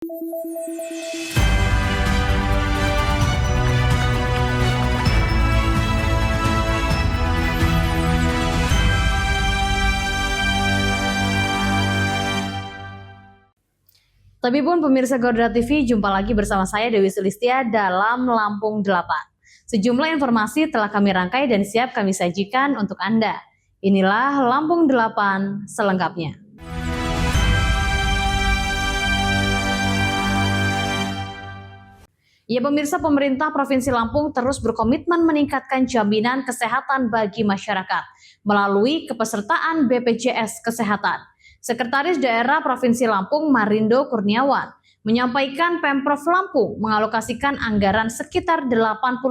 Tapi pun pemirsa Garuda TV, jumpa lagi bersama saya Dewi Sulistia dalam Lampung 8. Sejumlah informasi telah kami rangkai dan siap kami sajikan untuk Anda. Inilah Lampung 8 selengkapnya. Ya pemirsa, pemerintah Provinsi Lampung terus berkomitmen meningkatkan jaminan kesehatan bagi masyarakat melalui kepesertaan BPJS Kesehatan. Sekretaris Daerah Provinsi Lampung Marindo Kurniawan menyampaikan Pemprov Lampung mengalokasikan anggaran sekitar 85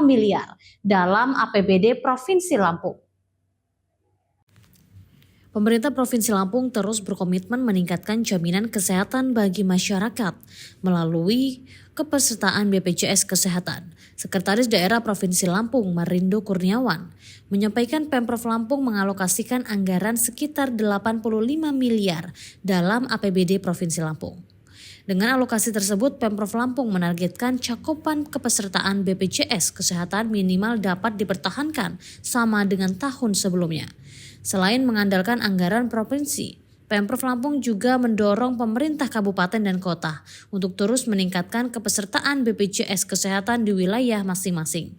miliar dalam APBD Provinsi Lampung. Pemerintah Provinsi Lampung terus berkomitmen meningkatkan jaminan kesehatan bagi masyarakat melalui kepesertaan BPJS Kesehatan. Sekretaris Daerah Provinsi Lampung Marindo Kurniawan menyampaikan Pemprov Lampung mengalokasikan anggaran sekitar 85 miliar dalam APBD Provinsi Lampung. Dengan alokasi tersebut, Pemprov Lampung menargetkan cakupan kepesertaan BPJS Kesehatan minimal dapat dipertahankan sama dengan tahun sebelumnya. Selain mengandalkan anggaran provinsi, Pemprov Lampung juga mendorong pemerintah kabupaten dan kota untuk terus meningkatkan kepesertaan BPJS Kesehatan di wilayah masing-masing.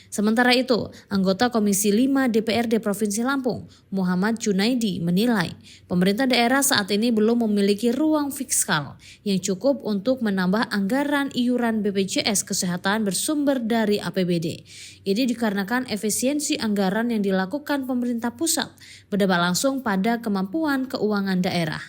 Sementara itu, anggota Komisi 5 DPRD Provinsi Lampung, Muhammad Junaidi, menilai pemerintah daerah saat ini belum memiliki ruang fiskal yang cukup untuk menambah anggaran iuran BPJS Kesehatan bersumber dari APBD. Ini dikarenakan efisiensi anggaran yang dilakukan pemerintah pusat berdampak langsung pada kemampuan keuangan daerah.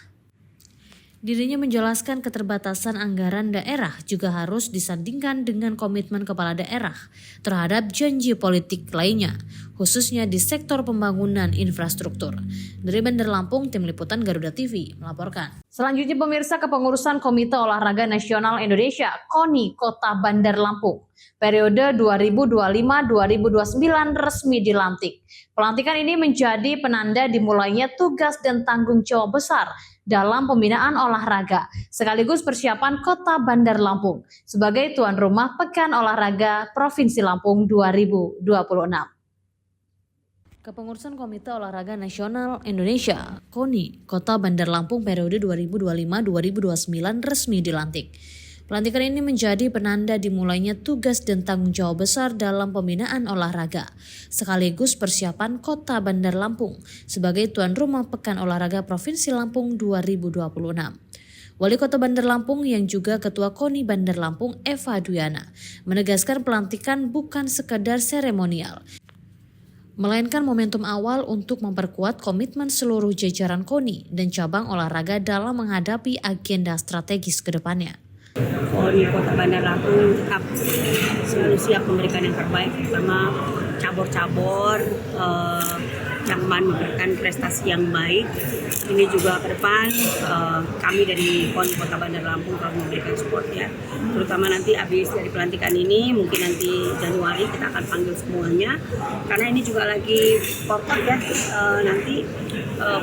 Dirinya menjelaskan keterbatasan anggaran daerah juga harus disandingkan dengan komitmen kepala daerah terhadap janji politik lainnya, khususnya di sektor pembangunan infrastruktur. Dari Bandar Lampung, Tim Liputan Garuda TV melaporkan. Selanjutnya pemirsa, Kepengurusan Komite Olahraga Nasional Indonesia KONI Kota Bandar Lampung periode 2025-2029 resmi dilantik. Pelantikan ini menjadi penanda dimulainya tugas dan tanggung jawab besar dalam pembinaan olahraga, sekaligus persiapan Kota Bandar Lampung sebagai tuan rumah Pekan Olahraga Provinsi Lampung 2026. Kepengurusan Komite Olahraga Nasional Indonesia KONI Kota Bandar Lampung periode 2025-2029 resmi dilantik. Pelantikan ini menjadi penanda dimulainya tugas dan tanggung jawab besar dalam pembinaan olahraga, sekaligus persiapan Kota Bandar Lampung sebagai tuan rumah Pekan Olahraga Provinsi Lampung 2026. Wali Kota Bandar Lampung yang juga Ketua KONI Bandar Lampung Eva Duyana menegaskan pelantikan bukan sekadar seremonial, melainkan momentum awal untuk memperkuat komitmen seluruh jajaran KONI dan cabang olahraga dalam menghadapi agenda strategis ke depannya. KONI Kota Bandar Lampung tetap selalu siap memberikan yang terbaik, terutama cabur-cabur yang memberikan prestasi yang baik. Ini juga ke depan kami dari KONI Kota Bandar Lampung akan memberikan support ya, terutama nanti habis dari pelantikan ini, mungkin nanti Januari kita akan panggil semuanya, karena ini juga lagi porkot ya, nanti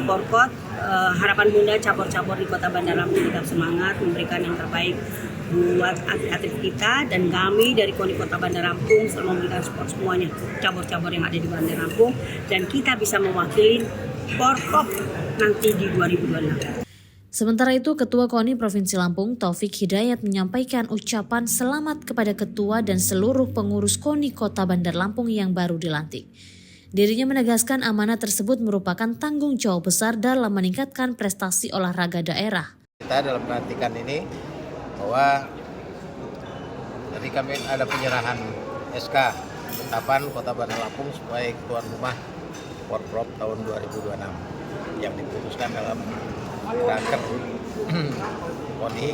porkot. Harapan Bunda cabur-cabur di Kota Bandar Lampung tetap semangat memberikan yang terbaik buat atlet-atlet kita, dan kami dari KONI Kota Bandar Lampung selalu memberikan support semuanya cabur-cabur yang ada di Bandar Lampung, dan kita bisa mewakili Porkop nanti di 2026. Sementara itu, Ketua KONI Provinsi Lampung Taufik Hidayat menyampaikan ucapan selamat kepada Ketua dan seluruh pengurus KONI Kota Bandar Lampung yang baru dilantik. Dirinya menegaskan amanah tersebut merupakan tanggung jawab besar dalam meningkatkan prestasi olahraga daerah. Kita dalam pelantikan ini bahwa jadi kami ada penyerahan SK penetapan Kota Bandar Lampung sebagai tuan rumah Porprov tahun 2026 yang diputuskan dalam raker KONI.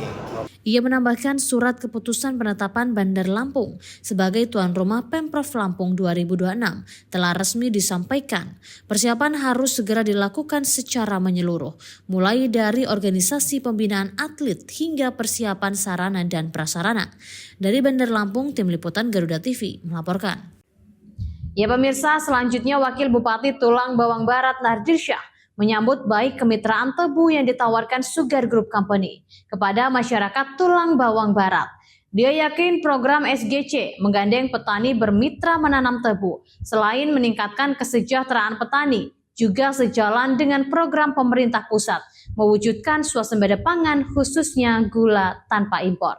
Ia menambahkan surat keputusan penetapan Bandar Lampung sebagai tuan rumah Pemprov Lampung 2026 telah resmi disampaikan. Persiapan harus segera dilakukan secara menyeluruh, mulai dari organisasi pembinaan atlet hingga persiapan sarana dan prasarana. Dari Bandar Lampung, Tim Liputan Garuda TV melaporkan. Ya pemirsa, selanjutnya Wakil Bupati Tulang Bawang Barat Nardirsyah menyambut baik kemitraan tebu yang ditawarkan Sugar Group Company kepada masyarakat Tulang Bawang Barat. Dia yakin program SGC menggandeng petani bermitra menanam tebu, selain meningkatkan kesejahteraan petani, juga sejalan dengan program pemerintah pusat mewujudkan swasembada pangan khususnya gula tanpa impor.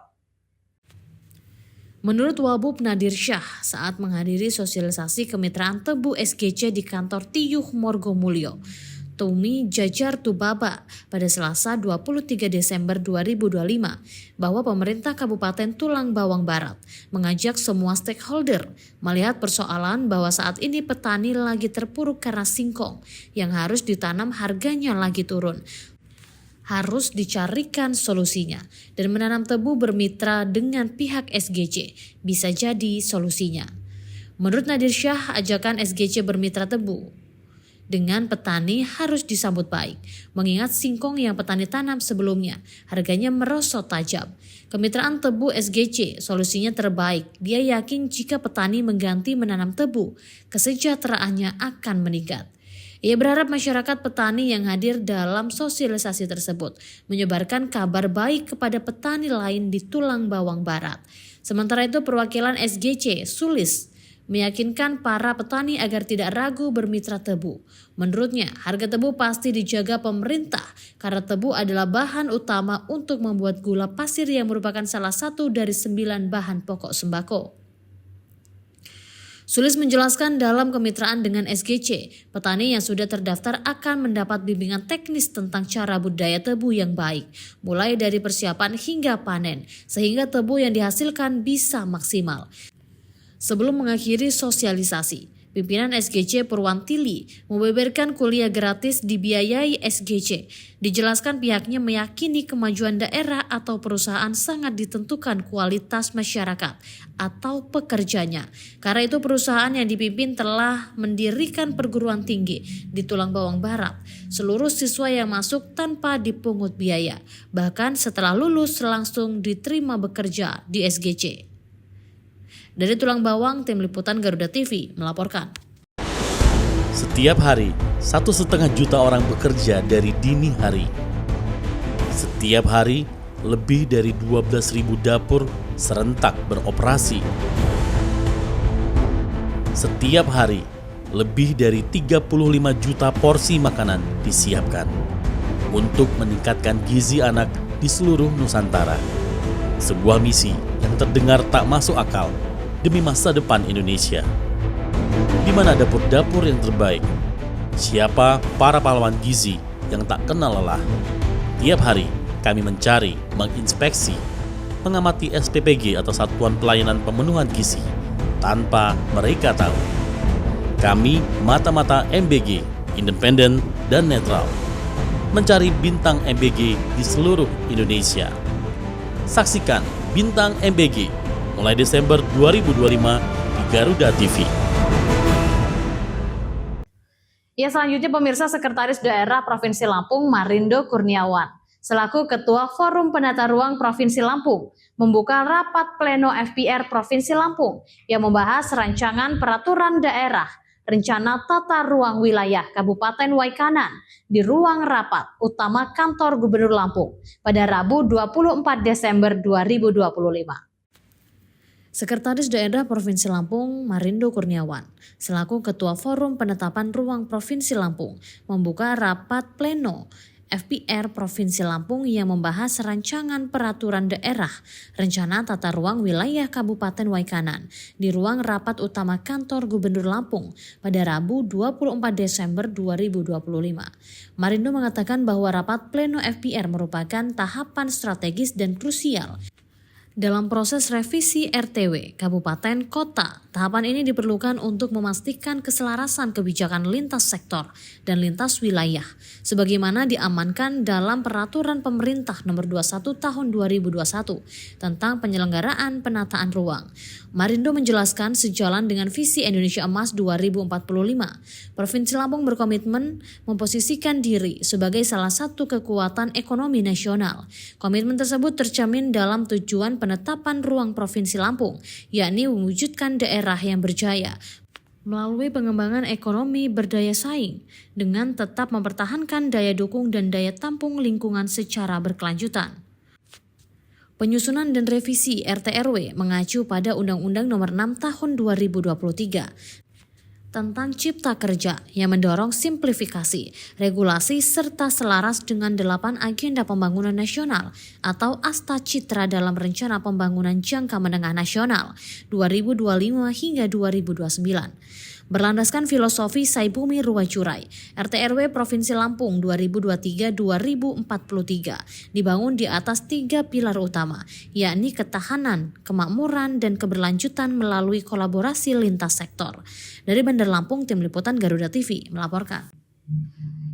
Menurut Wabub Nadir Syah saat menghadiri sosialisasi kemitraan tebu SGC di kantor Tiyuh Morgomulyo, Tumi Jajar Tubaba pada Selasa 23 Desember 2025 bahwa pemerintah Kabupaten Tulang Bawang Barat mengajak semua stakeholder melihat persoalan bahwa saat ini petani lagi terpuruk karena singkong yang harus ditanam harganya lagi turun. Harus dicarikan solusinya dan menanam tebu bermitra dengan pihak SGC bisa jadi solusinya. Menurut Nadir Syah, ajakan SGC bermitra tebu dengan petani harus disambut baik, mengingat singkong yang petani tanam sebelumnya harganya merosot tajam. Kemitraan tebu SGC solusinya terbaik. Dia yakin jika petani mengganti menanam tebu, kesejahteraannya akan meningkat. Ia berharap masyarakat petani yang hadir dalam sosialisasi tersebut menyebarkan kabar baik kepada petani lain di Tulang Bawang Barat. Sementara itu perwakilan SGC, Sulis, meyakinkan para petani agar tidak ragu bermitra tebu. Menurutnya, harga tebu pasti dijaga pemerintah karena tebu adalah bahan utama untuk membuat gula pasir yang merupakan salah satu dari 9 bahan pokok sembako. Sulis menjelaskan dalam kemitraan dengan SGC, petani yang sudah terdaftar akan mendapat bimbingan teknis tentang cara budidaya tebu yang baik, mulai dari persiapan hingga panen, sehingga tebu yang dihasilkan bisa maksimal. Sebelum mengakhiri sosialisasi, pimpinan SGC Purwantili membeberkan kuliah gratis dibiayai SGC. Dijelaskan pihaknya meyakini kemajuan daerah atau perusahaan sangat ditentukan kualitas masyarakat atau pekerjanya. Karena itu perusahaan yang dipimpin telah mendirikan perguruan tinggi di Tulang Bawang Barat. Seluruh siswa yang masuk tanpa dipungut biaya. Bahkan setelah lulus langsung diterima bekerja di SGC. Dari Tulang Bawang, Tim Liputan Garuda TV melaporkan. Setiap hari, 1,5 juta orang bekerja dari dini hari. Setiap hari, lebih dari 12.000 dapur serentak beroperasi. Setiap hari, lebih dari 35 juta porsi makanan disiapkan untuk meningkatkan gizi anak di seluruh Nusantara. Sebuah misi yang terdengar tak masuk akal demi masa depan Indonesia. Di mana dapur-dapur yang terbaik? Siapa para pahlawan gizi yang tak kenal lelah? Tiap hari kami mencari, menginspeksi, mengamati SPPG atau Satuan Pelayanan Pemenuhan Gizi tanpa mereka tahu. Kami mata-mata MBG, independen dan netral, mencari bintang MBG di seluruh Indonesia. Saksikan Bintang MBG mulai Desember 2025 di Garuda TV. Ya, selanjutnya pemirsa, Sekretaris Daerah Provinsi Lampung Marindo Kurniawan selaku Ketua Forum Penata Ruang Provinsi Lampung membuka rapat pleno FPR Provinsi Lampung yang membahas rancangan peraturan daerah rencana tata ruang wilayah Kabupaten Waikanan di ruang rapat utama kantor Gubernur Lampung pada Rabu 24 Desember 2025. Sekretaris Daerah Provinsi Lampung Marindo Kurniawan selaku Ketua Forum Penetapan Ruang Provinsi Lampung membuka rapat pleno FPR Provinsi Lampung yang membahas rancangan peraturan daerah rencana tata ruang wilayah Kabupaten Waikanan di ruang rapat utama kantor Gubernur Lampung pada Rabu 24 Desember 2025. Marindo mengatakan bahwa rapat pleno FPR merupakan tahapan strategis dan krusial dalam proses revisi RTW Kabupaten Kota. Tahapan ini diperlukan untuk memastikan keselarasan kebijakan lintas sektor dan lintas wilayah sebagaimana diamankan dalam Peraturan Pemerintah Nomor 21 Tahun 2021 tentang penyelenggaraan penataan ruang. Marindo menjelaskan sejalan dengan visi Indonesia Emas 2045, Provinsi Lampung berkomitmen memposisikan diri sebagai salah satu kekuatan ekonomi nasional. Komitmen tersebut tercermin dalam tujuan penetapan ruang Provinsi Lampung, yakni mewujudkan daerah yang berjaya, melalui pengembangan ekonomi berdaya saing dengan tetap mempertahankan daya dukung dan daya tampung lingkungan secara berkelanjutan. Penyusunan dan revisi RT/RW mengacu pada Undang-Undang Nomor 6 Tahun 2023 tentang Cipta Kerja yang mendorong simplifikasi, regulasi serta selaras dengan 8 agenda pembangunan nasional atau Asta Citra dalam Rencana Pembangunan Jangka Menengah Nasional 2025 hingga 2029. Berlandaskan filosofi Saibumi Ruwacurai, RT/RW Provinsi Lampung 2023-2043 dibangun di atas 3 pilar utama, yakni ketahanan, kemakmuran, dan keberlanjutan melalui kolaborasi lintas sektor. Dari Bandar Lampung, Tim Liputan Garuda TV melaporkan.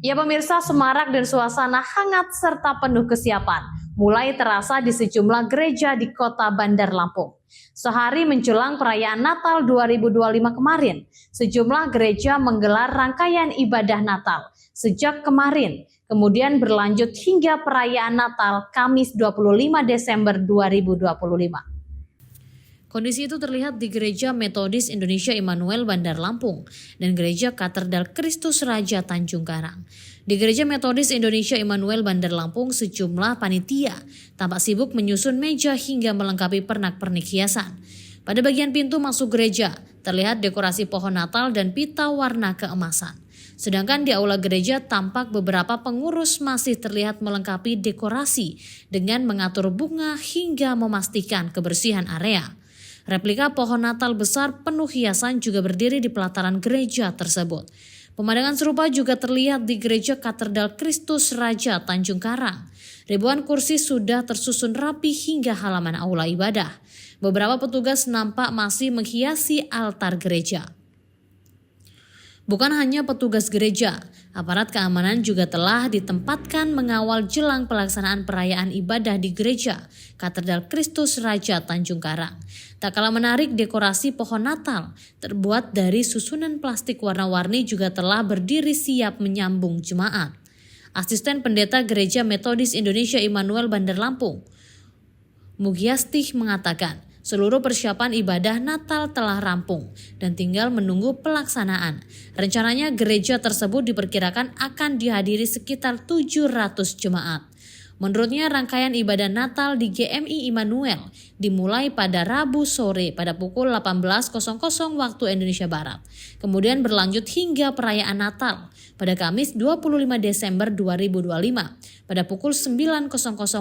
Ya pemirsa, semarak dan suasana hangat serta penuh kesiapan mulai terasa di sejumlah gereja di kota Bandar Lampung. Sehari menjelang perayaan Natal 2025 kemarin, sejumlah gereja menggelar rangkaian ibadah Natal sejak kemarin, kemudian berlanjut hingga perayaan Natal Kamis 25 Desember 2025. Kondisi itu terlihat di Gereja Metodis Indonesia Immanuel Bandar Lampung dan Gereja Katedral Kristus Raja Tanjung Karang. Di Gereja Metodis Indonesia Immanuel Bandar Lampung, sejumlah panitia tampak sibuk menyusun meja hingga melengkapi pernak-pernik hiasan. Pada bagian pintu masuk gereja, terlihat dekorasi pohon Natal dan pita warna keemasan. Sedangkan di aula gereja tampak beberapa pengurus masih terlihat melengkapi dekorasi dengan mengatur bunga hingga memastikan kebersihan area. Replika pohon Natal besar penuh hiasan juga berdiri di pelataran gereja tersebut. Pemandangan serupa juga terlihat di Gereja Katedral Kristus Raja Tanjung Karang. Ribuan kursi sudah tersusun rapi hingga halaman aula ibadah. Beberapa petugas nampak masih menghiasi altar gereja. Bukan hanya petugas gereja, aparat keamanan juga telah ditempatkan mengawal jelang pelaksanaan perayaan ibadah di Gereja Katedral Kristus Raja Tanjung Karang. Tak kalah menarik, dekorasi pohon Natal terbuat dari susunan plastik warna-warni juga telah berdiri siap menyambung jemaat. Asisten Pendeta Gereja Metodis Indonesia Immanuel Bandar Lampung, Mugiastih, mengatakan, seluruh persiapan ibadah Natal telah rampung dan tinggal menunggu pelaksanaan. Rencananya gereja tersebut diperkirakan akan dihadiri sekitar 700 jemaat. Menurutnya, rangkaian ibadah Natal di GMI Immanuel dimulai pada Rabu sore pada pukul 18.00 waktu Indonesia Barat. Kemudian berlanjut hingga perayaan Natal pada Kamis 25 Desember 2025 pada pukul 9.00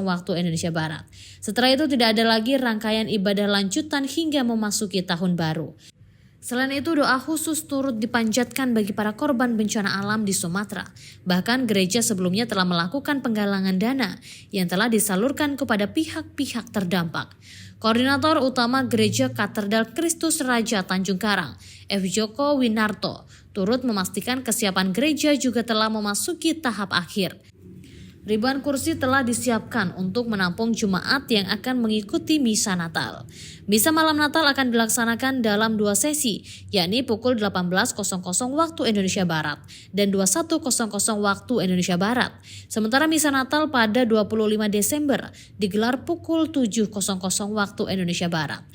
waktu Indonesia Barat. Setelah itu tidak ada lagi rangkaian ibadah lanjutan hingga memasuki tahun baru. Selain itu, doa khusus turut dipanjatkan bagi para korban bencana alam di Sumatera. Bahkan gereja sebelumnya telah melakukan penggalangan dana yang telah disalurkan kepada pihak-pihak terdampak. Koordinator Utama Gereja Katedral Kristus Raja Tanjung Karang, F. Joko Winarto, turut memastikan kesiapan gereja juga telah memasuki tahap akhir. Ribuan kursi telah disiapkan untuk menampung jemaat yang akan mengikuti misa Natal. Misa malam Natal akan dilaksanakan dalam 2 sesi, yakni pukul 18.00 waktu Indonesia Barat dan 21.00 waktu Indonesia Barat. Sementara misa Natal pada 25 Desember digelar pukul 7.00 waktu Indonesia Barat.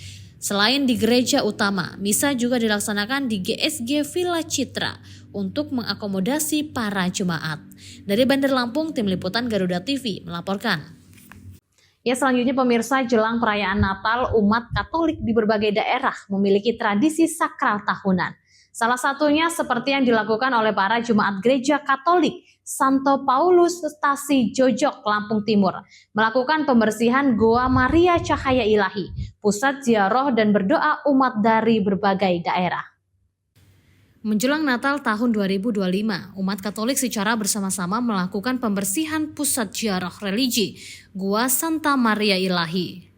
Selain di gereja utama, misa juga dilaksanakan di GSG Villa Citra untuk mengakomodasi para jemaat. Dari Bandar Lampung, Tim Liputan Garuda TV melaporkan. Ya, selanjutnya pemirsa, jelang perayaan Natal, umat Katolik di berbagai daerah memiliki tradisi sakral tahunan. Salah satunya seperti yang dilakukan oleh para jemaat gereja Katolik Santo Paulus Stasi Jojok, Lampung Timur, melakukan pembersihan Goa Maria Cahaya Ilahi, pusat ziarah dan berdoa umat dari berbagai daerah. Menjelang Natal tahun 2025, umat Katolik secara bersama-sama melakukan pembersihan pusat ziarah religi Gua Santa Maria Ilahi,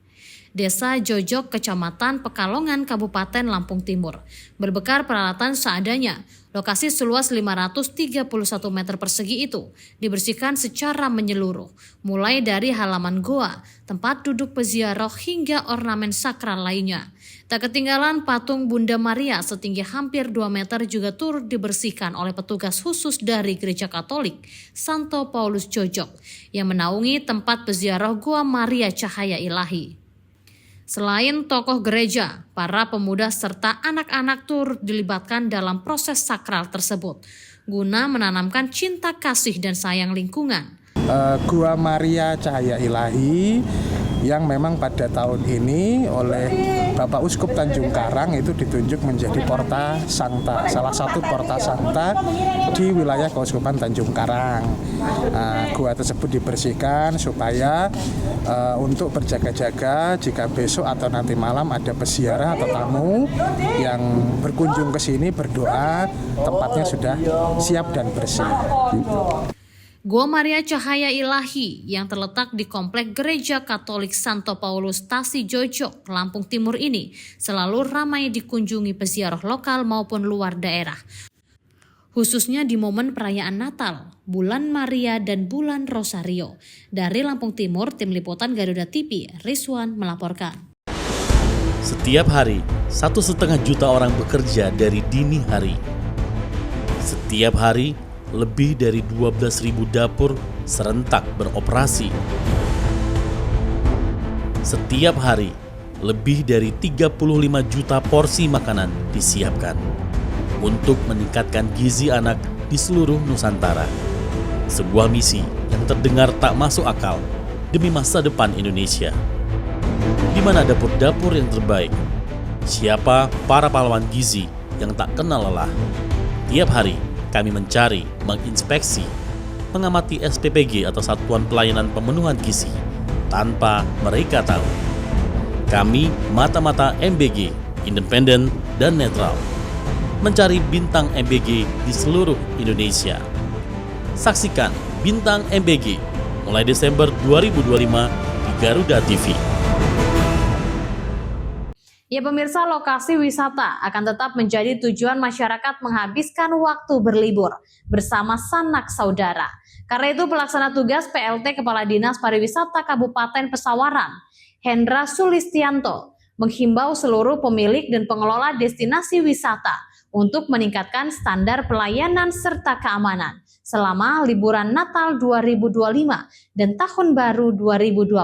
Desa Jojok, Kecamatan Pekalongan, Kabupaten Lampung Timur. Berbekal peralatan seadanya, lokasi seluas 531 meter persegi itu dibersihkan secara menyeluruh, mulai dari halaman goa, tempat duduk peziarah hingga ornamen sakral lainnya. Tak ketinggalan patung Bunda Maria setinggi hampir 2 meter juga turut dibersihkan oleh petugas khusus dari Gereja Katolik Santo Paulus Jojok yang menaungi tempat peziarah Goa Maria Cahaya Ilahi. Selain tokoh gereja, para pemuda serta anak-anak turut dilibatkan dalam proses sakral tersebut, guna menanamkan cinta kasih dan sayang lingkungan. Gua Maria Cahaya Ilahi yang memang pada tahun ini oleh Bapak Uskup Tanjung Karang itu ditunjuk menjadi Porta Sancta, salah satu Porta Sancta di wilayah Keuskupan Tanjung Karang. Gua tersebut dibersihkan supaya untuk berjaga-jaga jika besok atau nanti malam ada peziarah atau tamu yang berkunjung ke sini berdoa, tempatnya sudah siap dan bersih. Gua Maria Cahaya Ilahi yang terletak di Komplek Gereja Katolik Santo Paulus Tasi Jojok, Lampung Timur ini selalu ramai dikunjungi peziarah lokal maupun luar daerah. Khususnya di momen perayaan Natal, Bulan Maria dan Bulan Rosario. Dari Lampung Timur, Tim Liputan Garuda TV, Rizwan melaporkan. Setiap hari, 1,5 juta orang bekerja dari dini hari. Setiap hari, lebih dari 12.000 dapur serentak beroperasi. Setiap hari, lebih dari 35 juta porsi makanan disiapkan untuk meningkatkan gizi anak di seluruh Nusantara. Sebuah misi yang terdengar tak masuk akal demi masa depan Indonesia. Di mana dapur-dapur yang terbaik? Siapa para pahlawan gizi yang tak kenal lelah? Tiap hari, kami mencari, menginspeksi, mengamati SPPG atau Satuan Pelayanan Pemenuhan Gizi tanpa mereka tahu. Kami mata-mata MBG, independen dan netral, mencari bintang MBG di seluruh Indonesia. Saksikan Bintang MBG mulai Desember 2025 di Garuda TV. Ya pemirsa, lokasi wisata akan tetap menjadi tujuan masyarakat menghabiskan waktu berlibur bersama sanak saudara. Karena itu pelaksana tugas PLT Kepala Dinas Pariwisata Kabupaten Pesawaran, Hendra Sulistianto, menghimbau seluruh pemilik dan pengelola destinasi wisata untuk meningkatkan standar pelayanan serta keamanan selama liburan Natal 2025 dan Tahun Baru 2026.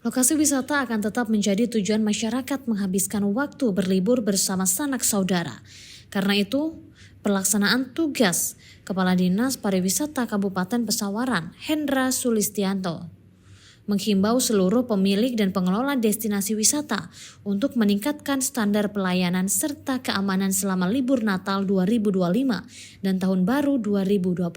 Lokasi wisata akan tetap menjadi tujuan masyarakat menghabiskan waktu berlibur bersama sanak saudara. Karena itu, pelaksanaan tugas Kepala Dinas Pariwisata Kabupaten Pesawaran, Hendra Sulistianto, menghimbau seluruh pemilik dan pengelola destinasi wisata untuk meningkatkan standar pelayanan serta keamanan selama libur Natal 2025 dan Tahun Baru 2026.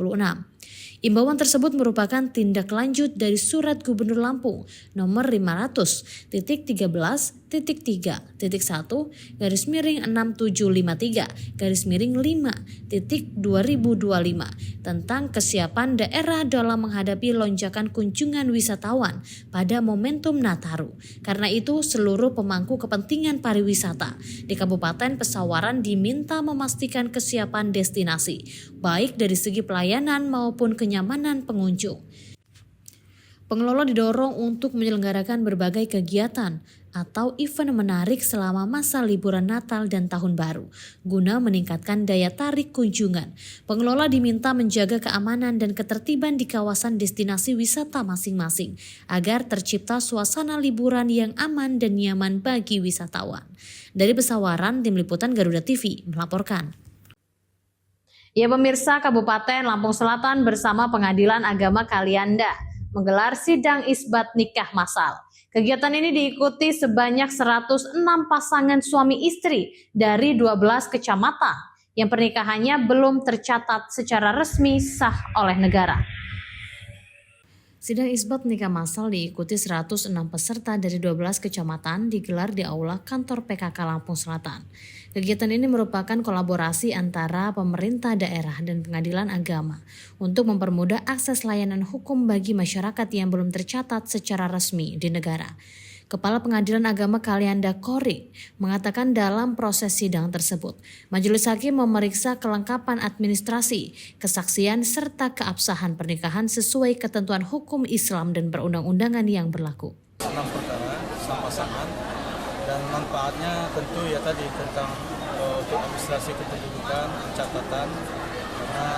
Imbauan tersebut merupakan tindak lanjut dari Surat Gubernur Lampung nomor 500-3/6753/5.2025 tentang kesiapan daerah dalam menghadapi lonjakan kunjungan wisatawan pada momentum Nataru. Karena itu, seluruh pemangku kepentingan pariwisata di Kabupaten Pesawaran diminta memastikan kesiapan destinasi, baik dari segi pelayanan maupun kenyamanan pengunjung. Pengelola didorong untuk menyelenggarakan berbagai kegiatan atau event menarik selama masa liburan Natal dan Tahun Baru, guna meningkatkan daya tarik kunjungan. Pengelola diminta menjaga keamanan dan ketertiban di kawasan destinasi wisata masing-masing, agar tercipta suasana liburan yang aman dan nyaman bagi wisatawan. Dari Pesawaran, Tim Liputan Garuda TV melaporkan. Ya pemirsa, Kabupaten Lampung Selatan bersama Pengadilan Agama Kalianda menggelar sidang isbat nikah massal. Kegiatan ini diikuti sebanyak 106 pasangan suami istri dari 12 kecamatan yang pernikahannya belum tercatat secara resmi sah oleh negara. Sidang isbat nikah massal diikuti 106 peserta dari 12 kecamatan digelar di Aula Kantor PKK Lampung Selatan. Kegiatan ini merupakan kolaborasi antara pemerintah daerah dan pengadilan agama untuk mempermudah akses layanan hukum bagi masyarakat yang belum tercatat secara resmi di negara. Kepala Pengadilan Agama Kalianda Kori mengatakan dalam proses sidang tersebut, Majelis Hakim memeriksa kelengkapan administrasi, kesaksian, serta keabsahan pernikahan sesuai ketentuan hukum Islam dan perundang-undangan yang berlaku. 6 perkara, sama pasangan, dan manfaatnya tentu ya tadi tentang untuk administrasi kependudukan, pencatatan, karena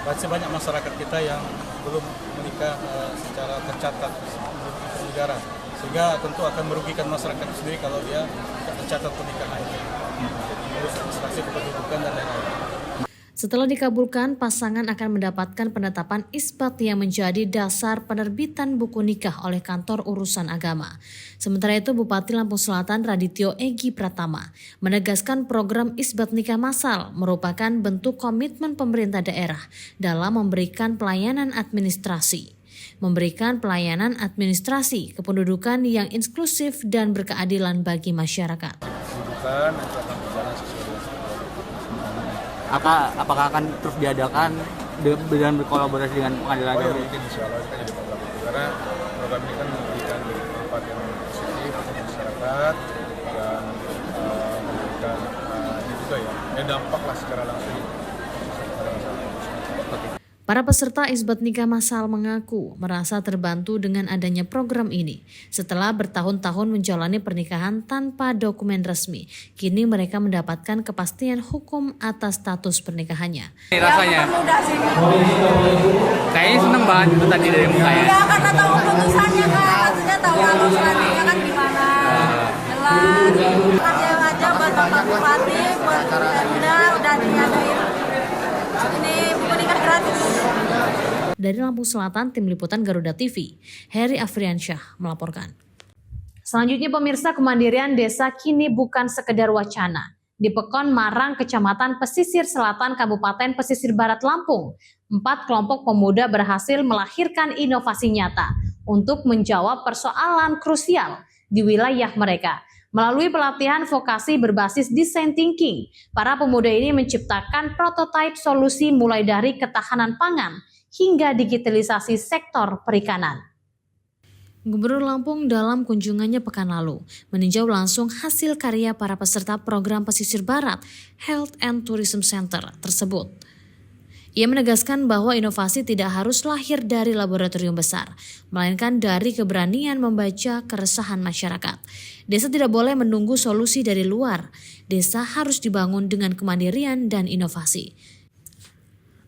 masih banyak masyarakat kita yang belum menikah secara tercatat di negara. sehingga tentu akan merugikan masyarakat sendiri kalau dia tidak tercatat pernikahannya, urus administrasi kependudukan dan lain-lain. Setelah dikabulkan, pasangan akan mendapatkan penetapan isbat yang menjadi dasar penerbitan buku nikah oleh Kantor Urusan Agama. Sementara itu, Bupati Lampung Selatan Radityo Egi Pratama menegaskan program isbat nikah massal merupakan bentuk komitmen pemerintah daerah dalam memberikan pelayanan administrasi kependudukan yang inklusif dan berkeadilan bagi masyarakat. Apakah akan terus diadakan dengan berkolaborasi dengan pengadilan agama? Mungkin insya Allah kita jadi program itu karena program ini kan memberikan manfaat yang positif untuk masyarakat dan memberikan ini juga ya dampak lah secara langsung pada masyarakat. Para peserta isbat nikah massal mengaku merasa terbantu dengan adanya program ini. Setelah bertahun-tahun menjalani pernikahan tanpa dokumen resmi, kini mereka mendapatkan kepastian hukum atas status pernikahannya. Rasanya kayaknya seneng banget itu tadi dari mukanya. Ya karena tahu putusannya kan, maksudnya tahu kalau selanjutnya kan gimana. Jelas. Aja buat Bapak Bupati, buat Pemda udah diadain ini buku nikah gratis. Dari Lampung Selatan, Tim Liputan Garuda TV, Heri Afriansyah melaporkan. Selanjutnya pemirsa, kemandirian desa kini bukan sekedar wacana. Di Pekon Marang, Kecamatan Pesisir Selatan, Kabupaten Pesisir Barat Lampung, 4 kelompok pemuda berhasil melahirkan inovasi nyata untuk menjawab persoalan krusial di wilayah mereka. Melalui pelatihan vokasi berbasis design thinking, para pemuda ini menciptakan prototipe solusi mulai dari ketahanan pangan hingga digitalisasi sektor perikanan. Gubernur Lampung dalam kunjungannya pekan lalu meninjau langsung hasil karya para peserta program Pesisir Barat Health and Tourism Center tersebut. Ia menegaskan bahwa inovasi tidak harus lahir dari laboratorium besar, melainkan dari keberanian membaca keresahan masyarakat. Desa tidak boleh menunggu solusi dari luar. Desa harus dibangun dengan kemandirian dan inovasi.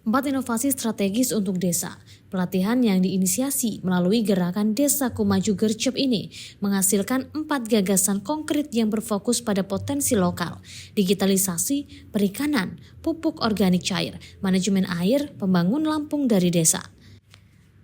4 inovasi strategis untuk desa. Pelatihan yang diinisiasi melalui gerakan Desaku Maju Gercep ini menghasilkan 4 gagasan konkret yang berfokus pada potensi lokal, digitalisasi, perikanan, pupuk organik cair, manajemen air, pembangun Lampung dari desa.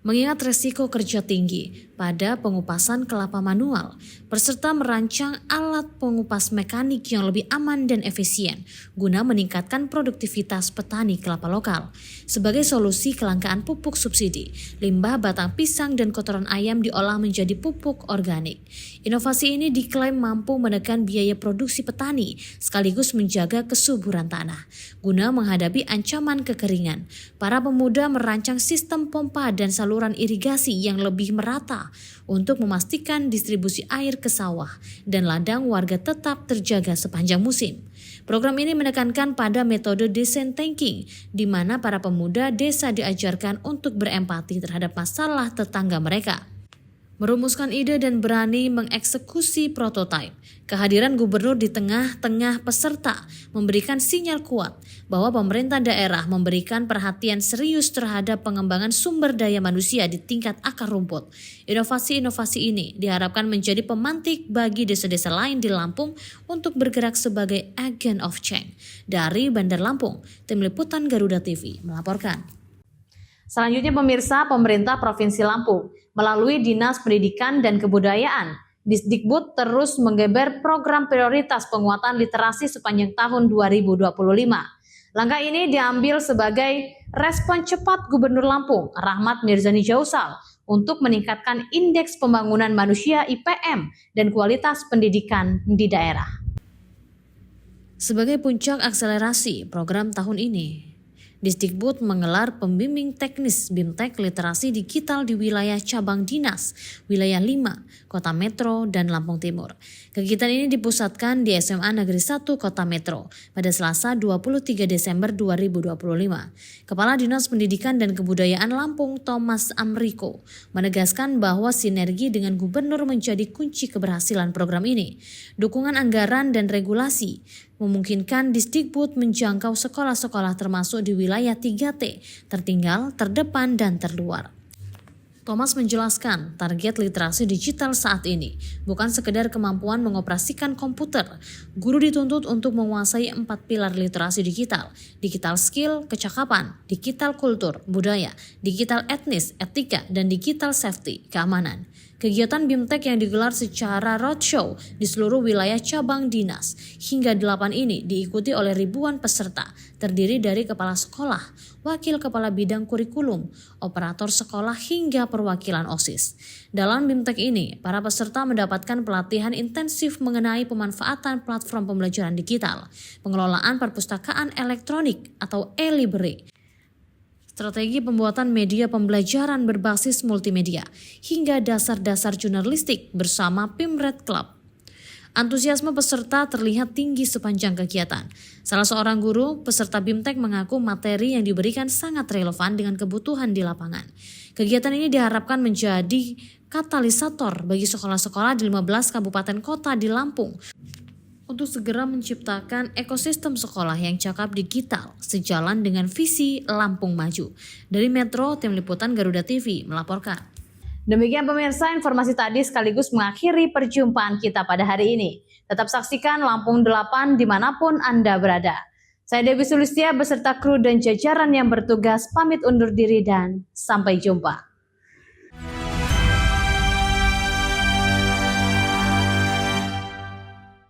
Mengingat resiko kerja tinggi pada pengupasan kelapa manual, peserta merancang alat pengupas mekanik yang lebih aman dan efisien guna meningkatkan produktivitas petani kelapa lokal. Sebagai solusi kelangkaan pupuk subsidi, limbah batang pisang dan kotoran ayam diolah menjadi pupuk organik. Inovasi ini diklaim mampu menekan biaya produksi petani sekaligus menjaga kesuburan tanah. Guna menghadapi ancaman kekeringan, para pemuda merancang sistem pompa dan saluran irigasi yang lebih merata untuk memastikan distribusi air ke sawah dan ladang warga tetap terjaga sepanjang musim. Program ini menekankan pada metode design thinking, di mana para pemuda desa diajarkan untuk berempati terhadap masalah tetangga mereka, merumuskan ide dan berani mengeksekusi prototipe. Kehadiran gubernur di tengah-tengah peserta memberikan sinyal kuat bahwa pemerintah daerah memberikan perhatian serius terhadap pengembangan sumber daya manusia di tingkat akar rumput. Inovasi-inovasi ini diharapkan menjadi pemantik bagi desa-desa lain di Lampung untuk bergerak sebagai agent of change. Dari Bandar Lampung, Tim Liputan Garuda TV melaporkan. Selanjutnya pemirsa, pemerintah Provinsi Lampung melalui Dinas Pendidikan dan Kebudayaan, Disdikbud terus menggeber program prioritas penguatan literasi sepanjang tahun 2025. Langkah ini diambil sebagai respon cepat Gubernur Lampung, Rahmat Mirzani Jausal, untuk meningkatkan indeks pembangunan manusia IPM dan kualitas pendidikan di daerah. Sebagai puncak akselerasi program tahun ini, Disdikbud menggelar pembimbing teknis BIMTEK Literasi Digital di wilayah cabang dinas, wilayah 5, Kota Metro dan Lampung Timur. Kegiatan ini dipusatkan di SMA Negeri 1 Kota Metro pada Selasa 23 Desember 2025. Kepala Dinas Pendidikan dan Kebudayaan Lampung Thomas Amriko menegaskan bahwa sinergi dengan gubernur menjadi kunci keberhasilan program ini. Dukungan anggaran dan regulasi memungkinkan Disdikbud menjangkau sekolah-sekolah termasuk di wilayah 3T, tertinggal, terdepan, dan terluar. Thomas menjelaskan target literasi digital saat ini bukan sekedar kemampuan mengoperasikan komputer. Guru dituntut untuk menguasai 4 pilar literasi digital: digital skill, kecakapan, digital kultur, budaya, digital etnis, etika, dan digital safety, keamanan. Kegiatan BIMTEK yang digelar secara roadshow di seluruh wilayah cabang dinas hingga 8 ini diikuti oleh ribuan peserta, terdiri dari kepala sekolah, wakil kepala bidang kurikulum, operator sekolah hingga perwakilan OSIS. Dalam BIMTEK ini, para peserta mendapatkan pelatihan intensif mengenai pemanfaatan platform pembelajaran digital, pengelolaan perpustakaan elektronik atau e-library, strategi pembuatan media pembelajaran berbasis multimedia, hingga dasar-dasar jurnalistik bersama PIM Red Club. Antusiasme peserta terlihat tinggi sepanjang kegiatan. Salah seorang guru peserta BIMTEK mengaku materi yang diberikan sangat relevan dengan kebutuhan di lapangan. Kegiatan ini diharapkan menjadi katalisator bagi sekolah-sekolah di 15 kabupaten kota di Lampung untuk segera menciptakan ekosistem sekolah yang cakap digital sejalan dengan visi Lampung Maju. Dari Metro, Tim Liputan Garuda TV melaporkan. Demikian pemirsa, informasi tadi sekaligus mengakhiri perjumpaan kita pada hari ini. Tetap saksikan Lampung 8 dimanapun Anda berada. Saya Dewi Sulistia beserta kru dan jajaran yang bertugas pamit undur diri dan sampai jumpa.